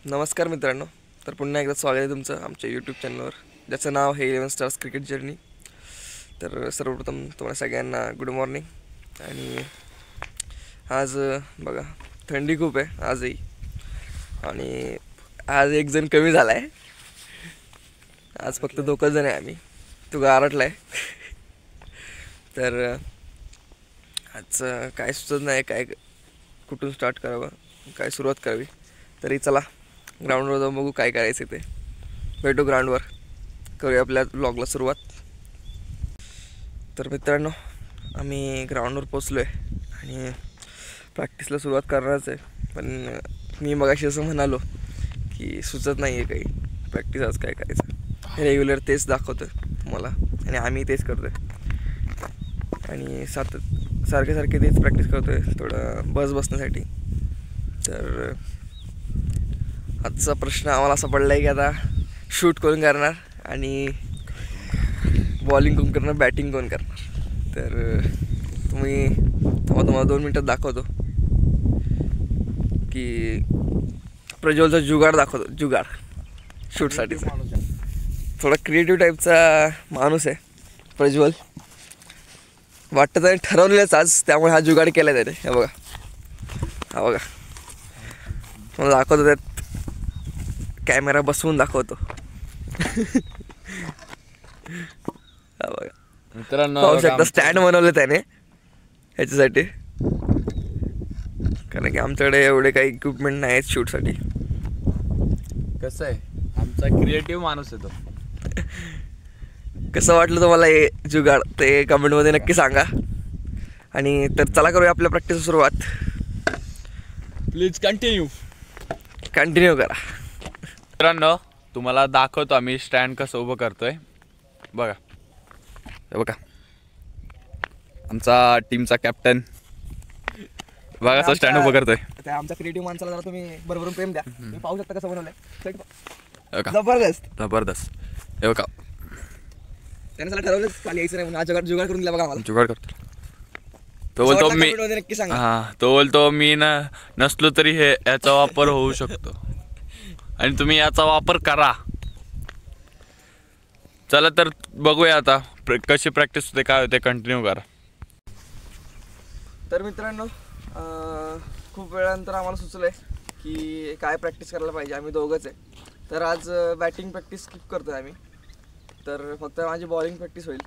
नमस्कार मित्रांनो. तर पुन्हा एकदा स्वागत आहे तुमचं आमच्या यूट्यूब चॅनलवर, ज्याचं नाव आहे 11 स्टार्स क्रिकेट जर्नी. तर सर्वप्रथम तुम्हाला सगळ्यांना गुड मॉर्निंग. आणि आज बघा, थंडी खूप आहे आजही. आणि आज एक जण कमी झाला आहे. आज फक्त दोघंच जण आहे आम्ही. तो गारटला आहे. तर आज काय सुचत नाही, काय कुठून स्टार्ट करावं, काय सुरुवात करावी. तरी चला ग्राउंडवर जाऊन बघू काय करायचं ते. भेटू ग्राउंडवर, करूया आपल्या ब्लॉगला सुरुवात. तर मित्रांनो, आम्ही ग्राउंडवर पोचलो आहे आणि प्रॅक्टिसला सुरुवात करणारच आहे. पण मी मगाशी असं म्हणालो की सुचत नाही आहे काही प्रॅक्टिस आज काय करायचं. रेग्युलर तेच दाखवतं मला आणि आम्ही तेच करतो आहे. आणि सारखे तेच प्रॅक्टिस करतो आहे थोडं बसण्यासाठी. तर आजचा प्रश्न आम्हाला असा पडला आहे की आता शूट कोण करणार आणि बॉलिंग कोण करणार, बॅटिंग कोण करणार. तर तुम्हाला 2 मिनटात दाखवतो की प्रज्वलचा जुगाड दाखवतो. जुगाड शूटसाठीचा थोडा क्रिएटिव्ह टाईपचा माणूस आहे प्रज्वल. वाटतं त्याने ठरवलेलंच आज, त्यामुळे हा जुगाड केला आहे त्याने. हा बघा मला दाखवतो, त्यात कॅमेरा बसवून दाखवतो. हा बघा मित्रांनो, पाहू शकता स्टँड बनवलं त्याने ह्याच्यासाठी, कारण की आमच्याकडे एवढे काही इक्विपमेंट नाही आहेत शूटसाठी. कसं आहे, आमचा क्रिएटिव्ह माणूस आहे तो. कसं वाटलं तुम्हाला हे जुगाड ते कमेंटमध्ये नक्की सांगा. आणि तर चला करूया आपल्या प्रॅक्टिस सुरुवात. प्लीज कंटिन्यू करा. मित्रांनो, तुम्हाला दाखवतो आम्ही स्टँड कसं उभं करतोय. बघा बघा, आमचा टीमचा कॅप्टन बघा असं स्टँड उभं करतोय. त्या आमच्या क्रिएटिव्ह माणसाला जरा तुम्ही भरभरून प्रेम द्या. तुम्ही पाहू शकता कसं बनवलंय. बघा, जबरदस्त जबरदस्त. हे बघा, त्याने सगळं ठरवलं खाली यायचं नाही म्हणून. हा जुगाड करून दिला बघा आम्हाला. जुगाड करतो. तो बोलतो मी नक्की सांगा. तो बोलतो मी नसलो तरी हे याचा वापर होऊ शकतो आणि तुम्ही याचा वापर करा. चला तर बघूया आता कशी प्रॅक्टिस होते, काय होते. कंटिन्यू करा. तर मित्रांनो, खूप वेळानंतर आम्हाला सुचलं आहे की काय प्रॅक्टिस करायला पाहिजे. आम्ही दोघंच आहे. तर आज बॅटिंग प्रॅक्टिस स्किप करतो आहे आम्ही. तर फक्त माझी बॉलिंग प्रॅक्टिस होईल.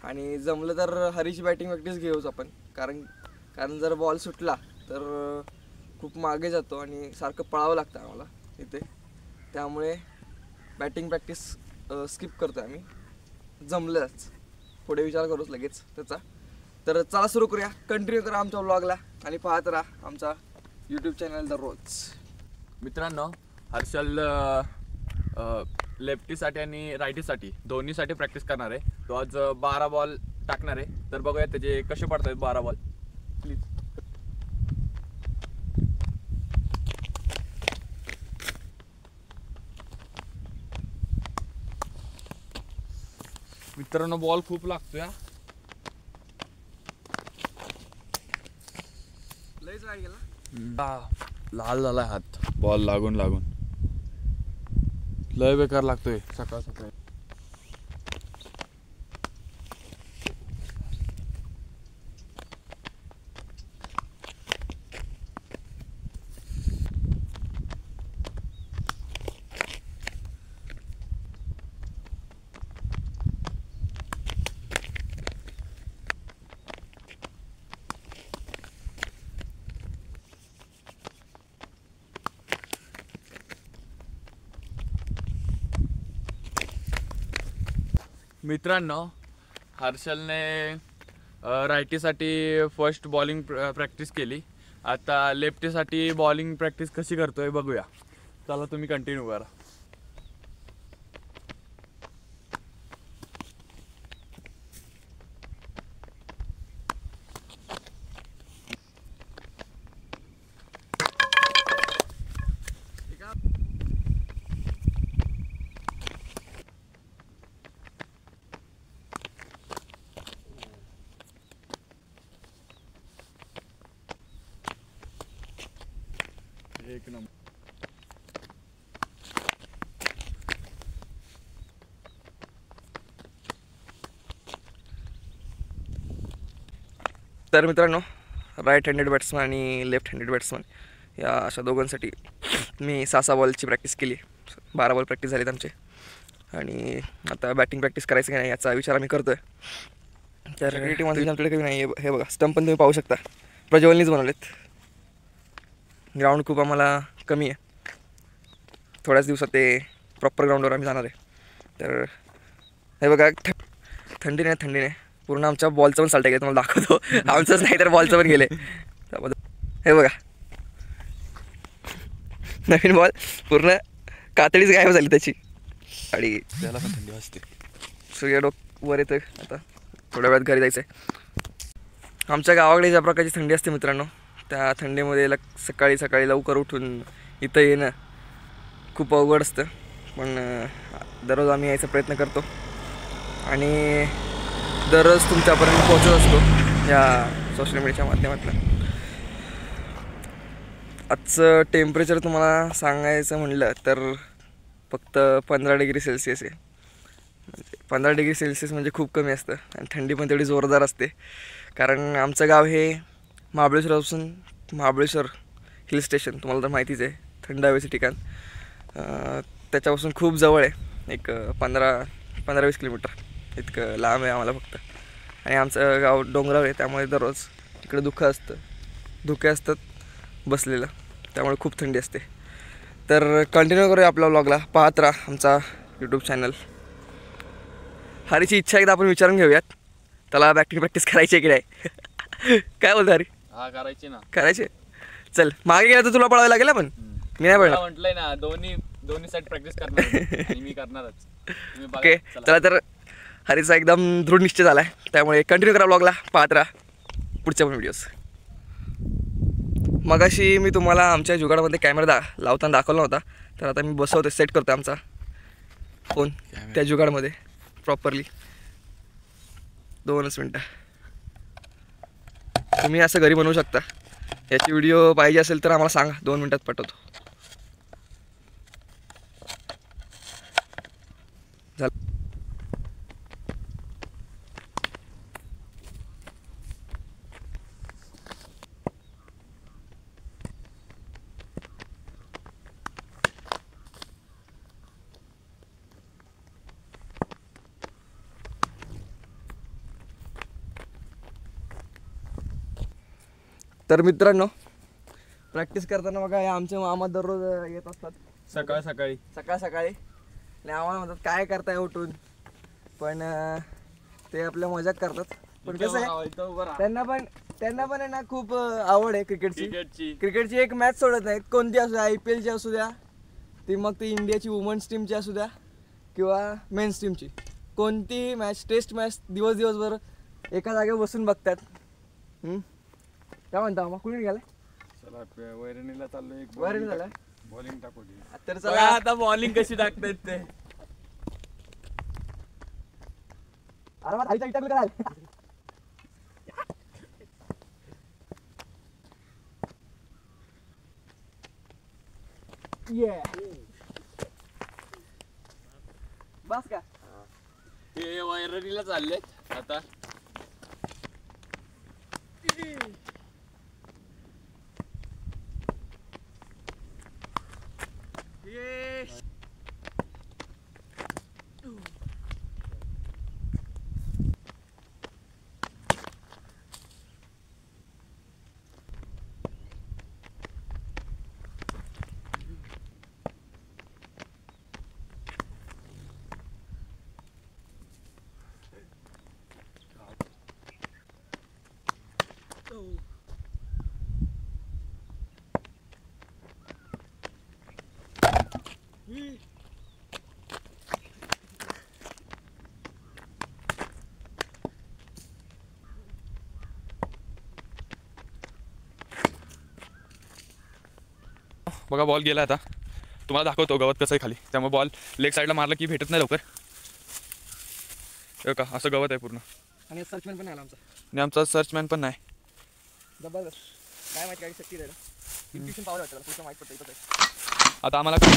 आणि जमलं तर हरीची बॅटिंग प्रॅक्टिस घेऊच आपण. कारण जर बॉल सुटला तर खूप मागे जातो आणि सारखं पळावं लागतं आम्हाला इथे. त्यामुळे बॅटिंग प्रॅक्टिस स्किप करतो आहे आम्ही. जमलंच, पुढे विचार करूच लगेच त्याचा. तर चला सुरू करूया. कंटिन्यू करा आमच्या व्लॉगला आणि पाहत राहा आमचा यूट्यूब चॅनल दररोज. मित्रांनो, हर्षल लेफ्टीसाठी आणि रायटीसाठी दोन्हीसाठी प्रॅक्टिस करणार आहे. तो आज 12 बॉल टाकणार आहे. तर बघूया त्याचे कसे पडत आहेत 12 बॉल. प्लीज. मित्रांनो, बॉल खूप लागतोय. लयच वेळ गेला. लाल झालाय हात बॉल लागून लागून. लय बेकार लागतोय सकाळ सकाळी. मित्रांनो, हर्षलने रायटीसाठी फर्स्ट बॉलिंग प्रॅक्टिस केली. आता लेफ्टीसाठी बॉलिंग प्रॅक्टिस कशी करतोय बघूया. चला तुम्ही कंटिन्यू करा. एक नंबर. तर मित्रांनो, राईट हँडेड बॅट्समन आणि लेफ्ट हँडेड बॅट्समन या अशा दोघांसाठी मी 6 बॉलची प्रॅक्टिस केली. 12 बॉल प्रॅक्टिस झालीत आमचे आणि आता बॅटिंग प्रॅक्टिस करायचं की नाही याचा विचार आम्ही करतो आहे. तर क्रिकेटमध्ये आमच्याकडे काही नाही. हे बघा, स्टंप पण तुम्ही पाहू शकता, प्रज्वलनीच बनवलेत. ग्राउंड खूप आम्हाला कमी आहे. थोड्याच दिवसात ते प्रॉपर ग्राउंडवर आम्ही जाणार आहे. तर हे बघा, थंडीने पूर्ण आमच्या बॉलचं पण साल्ट गेलं. तुम्हाला दाखवतो, आमचंच नाही तर बॉलचं पण गेले. हे बघा, नवीन बॉल पूर्ण कातडीच गायब झाली त्याची. आणि त्याला पण थंडी वाजते. सूर्य वर येतं. आता थोड्या वेळात घरी जायचं आहे. आमच्या गावाकडे ज्या प्रकारची थंडी असते मित्रांनो, त्या थंडीमध्ये सकाळी लवकर उठून इथं येणं खूप अवघड असतं. पण दररोज आम्ही यायचा प्रयत्न करतो आणि दररोज तुमच्यापर्यंत पोहोचत असतो या सोशल मीडियाच्या माध्यमातून. आजचं टेम्परेचर तुम्हाला सांगायचं म्हटलं तर फक्त 15 डिग्री सेल्सिअस आहे. म्हणजे 15 डिग्री सेल्सिअस म्हणजे खूप कमी असतं आणि थंडी पण तेवढी जोरदार असते. कारण आमचं गाव हे महाबळेश्वर हिल स्टेशन तुम्हाला तर माहितीच आहे, थंड हवेचं ठिकाण. त्याच्यापासून खूप जवळ आहे, एक 15-20 किलोमीटर इतकं लांब आहे आम्हाला फक्त. आणि आमचं गाव डोंगरावर आहे, त्यामुळे दररोज इकडे धुके असतात बसलेलं, त्यामुळे खूप थंडी असते. तर कंटिन्यू करूया आपल्या व्लॉगला, पाहत राहा आमचा यूट्यूब चॅनल. हरीची इच्छा एकदा आपण विचारून घेऊयात, त्याला बॅटिंग प्रॅक्टिस करायची आहे की नाही. काय बोलतो हरी? हा, करायची ना. करायचे. चल, मागे गेला तर तुला पळावं लागेल पण मी नाही पळणार. म्हटलंय ना, दोन्ही साईड प्रॅक्टिस करणार आणि मी करणारच. ओके, चला. तर हरीचा एकदम दृढ निश्चय झाला आहे, त्यामुळे कंटिन्यू करा व्लॉगला, पाहत राहा पुढच्या पण व्हिडिओज. मगाशी मी तुम्हाला आमच्या जुगाडामध्ये कॅमेरा लावताना दाखवला होता, तर आता मी बसवतो, सेट करतो आमचा फोन त्या जुगाडमध्ये प्रॉपरली. 2 मिनटं. तुम्ही असं घरी बनवू शकता. याची व्हिडिओ पाहिजे असेल तर आम्हाला सांगा, 2 मिनटात पाठवतो. झालं. तर मित्रांनो, प्रॅक्टिस करताना बघा, हे आमचे मामा दररोज येत असतात सकाळी. सकाळी आणि आम्हाला म्हणतात काय करताय उठून, पण ते आपल्या मजाक करतात. पण कसं आहे, त्यांना पण आहे ना खूप आवड आहे क्रिकेटची. एक मॅच सोडत नाहीत, कोणती असू द्या, IPL ची असू द्या, ती मग ती इंडियाची वुमन्स टीमची असू द्या किंवा मेन्स टीमची, कोणतीही मॅच, टेस्ट मॅच दिवसभर एका जागेवर बसून बघतात. काय म्हणता, मग कुणी निघाले? चला, वैरणीला चाललोय. वैरणी झालं, बॉलिंग टाकू दे. तर चला आता बॉलिंग कशी टाकतायत ते. अरे मग आईचा इटा कराल. बस का, ते वैरणीला चाललेत आता. बघा, बॉल गेला. आता तुम्हाला दाखवतो गवत कसं आहे खाली, त्यामुळे बॉल लेग साईडला मारला की भेटत नाही लवकर. का असं गवत आहे पूर्ण. आणि सर्चमॅन पण आला आमचा. आणि आमचा सर्चमॅन पण नाही. जबरदस्त. काय माहिती काय शक्ती द्यायला, इन्ट्युशन पावर वाटतं, पुढचं माहीत पडतं इथं. आता आम्हाला आता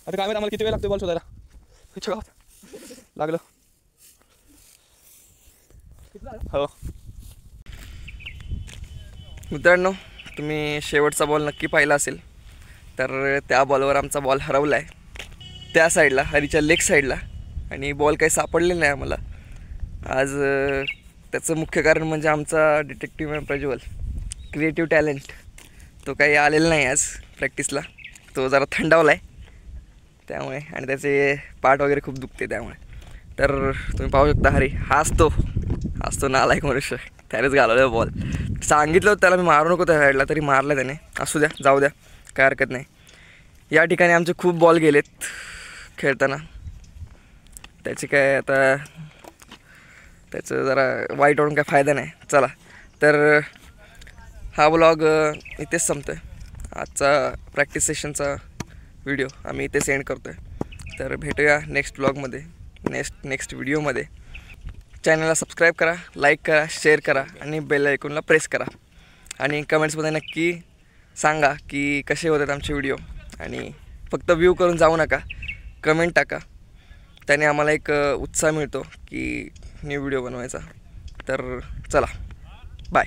काय माहिती आम्हाला किती वेळ लागतो बॉल शोधायला. लागलं हो. मित्रांनो, तुम्ही शेवटचा बॉल नक्की पाहिला असेल. तर त्या बॉलवर आमचा बॉल हरवला आहे त्या साईडला, हरीच्या लेग साईडला, आणि बॉल काही सापडलेला नाही आम्हाला आज. त्याचं मुख्य कारण म्हणजे आमचा डिटेक्टिव्ह प्रज्वल, क्रिएटिव्ह टॅलेंट, तो काही आलेला नाही आज प्रॅक्टिसला. तो जरा थंडावला आहे त्यामुळे, आणि त्याचे पाठ वगैरे खूप दुखते त्यामुळे. तर तुम्ही पाहू शकता, हरी हाच तो नालायक मनुष्य, त्यानेच घालवलं बॉल. सांगितलं होतं त्याला मी मारू नको त्या साईडला, तरी मारलं त्याने. असू द्या, जाऊ द्या, काय हरकत नाही. या ठिकाणी आमचे खूप बॉल गेलेत खेळताना. त्याचे काय आता, त्याचं जरा वाईट वाटून काय फायदा नाही. चला, तर हा व्लॉग इथेच संपतो आहे. आजचा प्रॅक्टिस सेशनचा व्हिडिओ आम्ही इथे सेंड करतो आहे. तर भेटूया नेक्स्ट व्लॉगमध्ये, नेक्स्ट व्हिडिओमध्ये. चॅनलला सबस्क्राईब करा, लाईक करा, शेअर करा, आणि बेल आयकॉनला प्रेस करा. आणि कमेंट्समध्ये नक्की सांगा की कसे होतात आमचे व्हिडिओ. आणि फक्त व्ह्यू करून जाऊ नका, कमेंट टाका. त्याने आम्हाला एक उत्साह मिळतो की न्यू व्हिडिओ बनवायचा. तर चला, बाय.